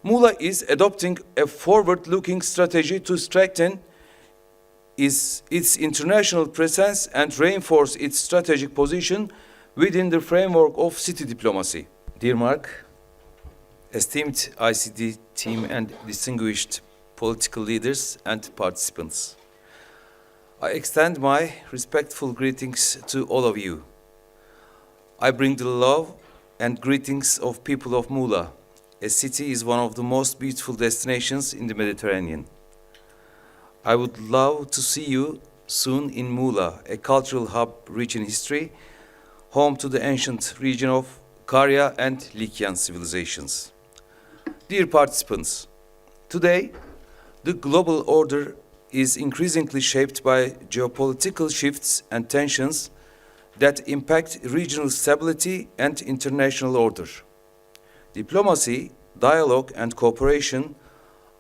Muğla is adopting a forward-looking strategy to strengthen its international presence and reinforce its strategic position within the framework of city diplomacy. Dear Mark, esteemed ICD team and distinguished political leaders and participants, I extend my respectful greetings to all of you. I bring the love and greetings of people of Muğla. A city is one of the most beautiful destinations in the Mediterranean. I would love to see you soon in Muğla, a cultural hub rich in history, home to the ancient region of Karya and Lycian civilizations. Dear participants, today the global order is increasingly shaped by geopolitical shifts and tensions that impact regional stability and international order. Diplomacy, dialogue, and cooperation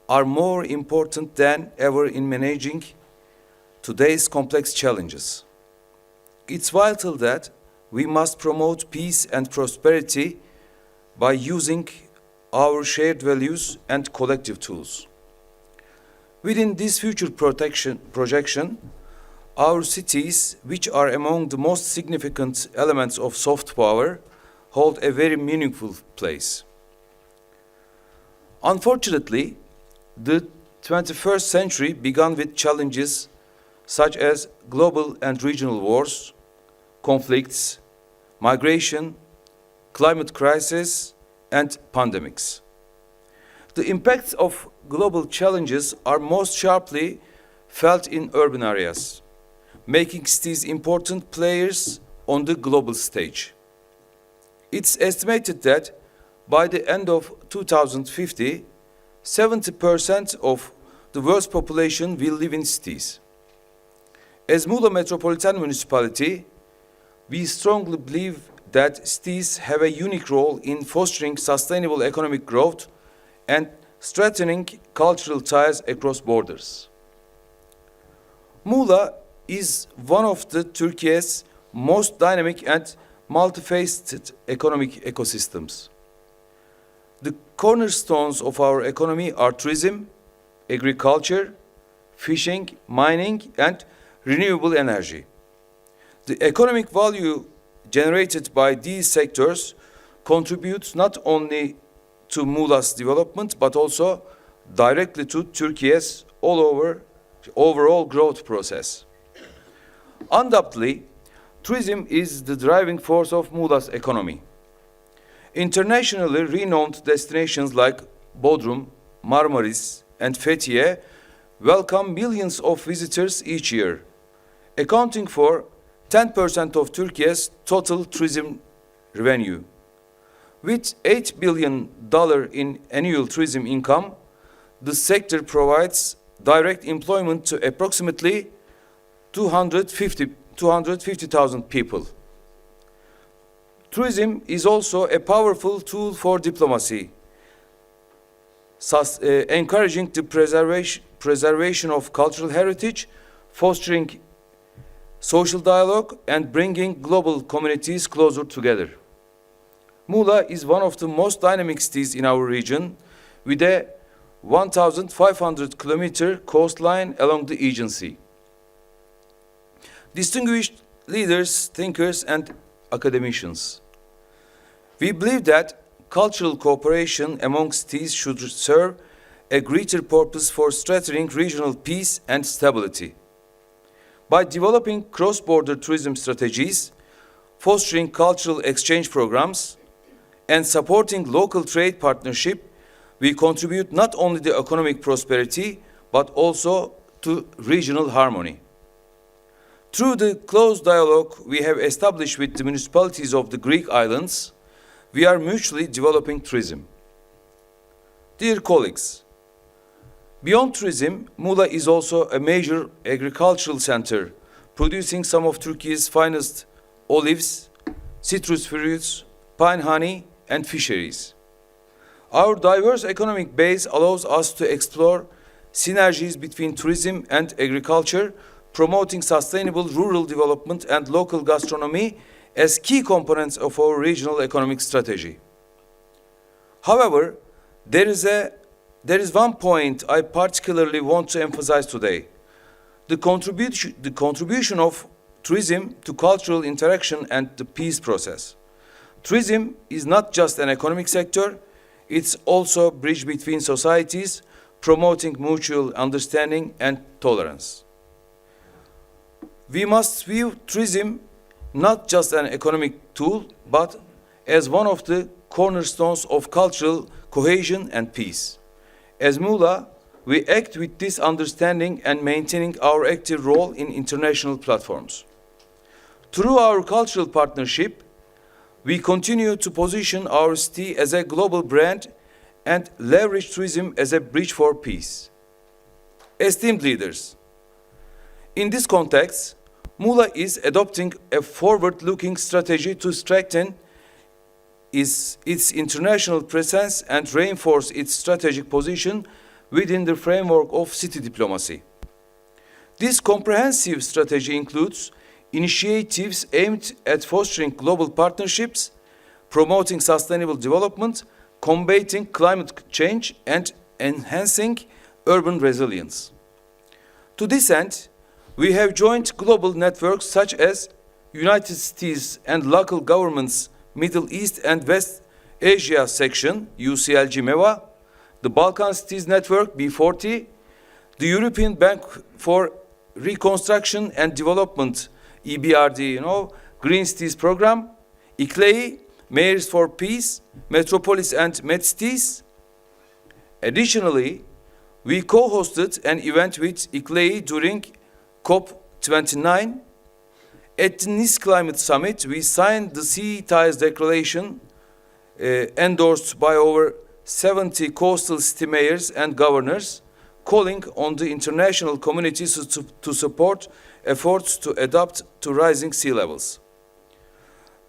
are more important than ever in managing today's complex challenges. It's vital that we must promote peace and prosperity by using our shared values and collective tools. Within this future projection, our cities, which are among the most significant elements of soft power, hold a very meaningful place. Unfortunately, the 21st century began with challenges such as global and regional wars, conflicts, migration, climate crisis, and pandemics. The impacts of global challenges are most sharply felt in urban areas, making cities important players on the global stage. It's estimated that by the end of 2050, 70% of the world's population will live in cities. As Muğla Metropolitan Municipality, we strongly believe that cities have a unique role in fostering sustainable economic growth and strengthening cultural ties across borders. Muğla is one of Turkey's most dynamic and multifaceted economic ecosystems. The cornerstones of our economy are tourism, agriculture, fishing, mining, and renewable energy. The economic value generated by these sectors contributes not only to Muğla's development but also directly to Turkey's overall growth process. Undoubtedly, tourism is the driving force of Muğla's economy. Internationally renowned destinations like Bodrum, Marmaris, and Fethiye welcome millions of visitors each year, accounting for 10% of Turkey's total tourism revenue. With $8 billion in annual tourism income, the sector provides direct employment to approximately 250,000 people. Tourism is also a powerful tool for diplomacy, encouraging the preservation of cultural heritage, fostering social dialogue, and bringing global communities closer together. Muğla is one of the most dynamic cities in our region, with a 1,500-kilometer coastline along the Aegean Sea. Distinguished leaders, thinkers, and academicians, we believe that cultural cooperation among cities should serve a greater purpose for strengthening regional peace and stability. By developing cross-border tourism strategies, fostering cultural exchange programs, and supporting local trade partnership, we contribute not only to economic prosperity, but also to regional harmony. Through the close dialogue we have established with the municipalities of the Greek islands, we are mutually developing tourism. Dear colleagues, beyond tourism, Muğla is also a major agricultural center, producing some of Turkey's finest olives, citrus fruits, pine honey, and fisheries. Our diverse economic base allows us to explore synergies between tourism and agriculture, promoting sustainable rural development and local gastronomy as key components of our regional economic strategy. However, There is one point I particularly want to emphasize today. The contribution of tourism to cultural interaction and the peace process. Tourism is not just an economic sector, it's also a bridge between societies, promoting mutual understanding and tolerance. We must view tourism not just an economic tool, but as one of the cornerstones of cultural cohesion and peace. As Muğla, we act with this understanding and maintaining our active role in international platforms. Through our cultural partnership, we continue to position our city as a global brand and leverage tourism as a bridge for peace. Esteemed leaders, in this context, Muğla is adopting a forward-looking strategy to strengthen its international presence and reinforce its strategic position within the framework of city diplomacy. This comprehensive strategy includes initiatives aimed at fostering global partnerships, promoting sustainable development, combating climate change, and enhancing urban resilience. To this end, we have joined global networks such as United States and local governments Middle East and West Asia section, UCLG-MEVA, the Balkan Cities Network, B40, the European Bank for Reconstruction and Development, EBRD, Green Cities Program, ICLEI, Mayors for Peace, Metropolis and MedCities. Additionally, we co-hosted an event with ICLEI during COP29. At the Nice Climate Summit, we signed the Sea Ties Declaration endorsed by over 70 coastal city mayors and governors, calling on the international community to support efforts to adapt to rising sea levels.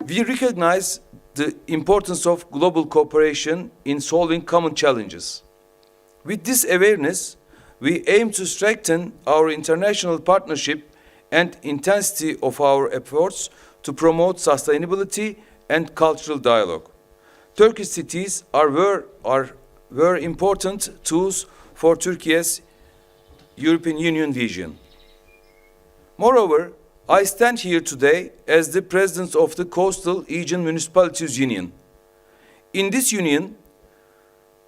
We recognize the importance of global cooperation in solving common challenges. With this awareness, we aim to strengthen our international partnership and intensity of our efforts to promote sustainability and cultural dialogue. Turkish cities were important tools for Turkey's European Union vision. Moreover, I stand here today as the president of the Coastal Aegean Municipalities Union. In this union,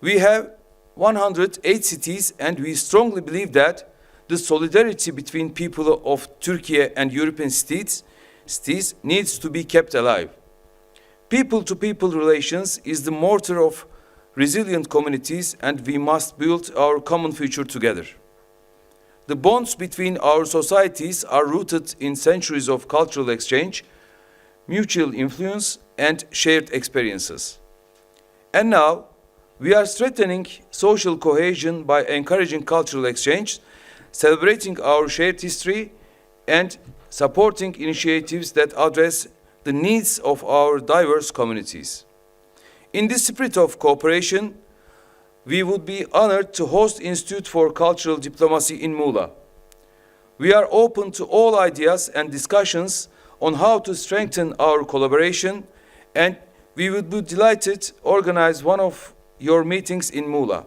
we have 108 cities, and we strongly believe that the solidarity between people of Turkey and European cities needs to be kept alive. People-to-people relations is the mortar of resilient communities, and we must build our common future together. The bonds between our societies are rooted in centuries of cultural exchange, mutual influence, and shared experiences. And now, we are strengthening social cohesion by encouraging cultural exchange, celebrating our shared history, and supporting initiatives that address the needs of our diverse communities. In this spirit of cooperation, we would be honored to host Institute for Cultural Diplomacy in Muğla. We are open to all ideas and discussions on how to strengthen our collaboration, and we would be delighted to organize one of your meetings in Muğla.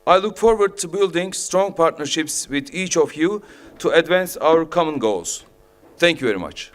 I look forward to building strong partnerships with each of you to advance our common goals. Thank you very much.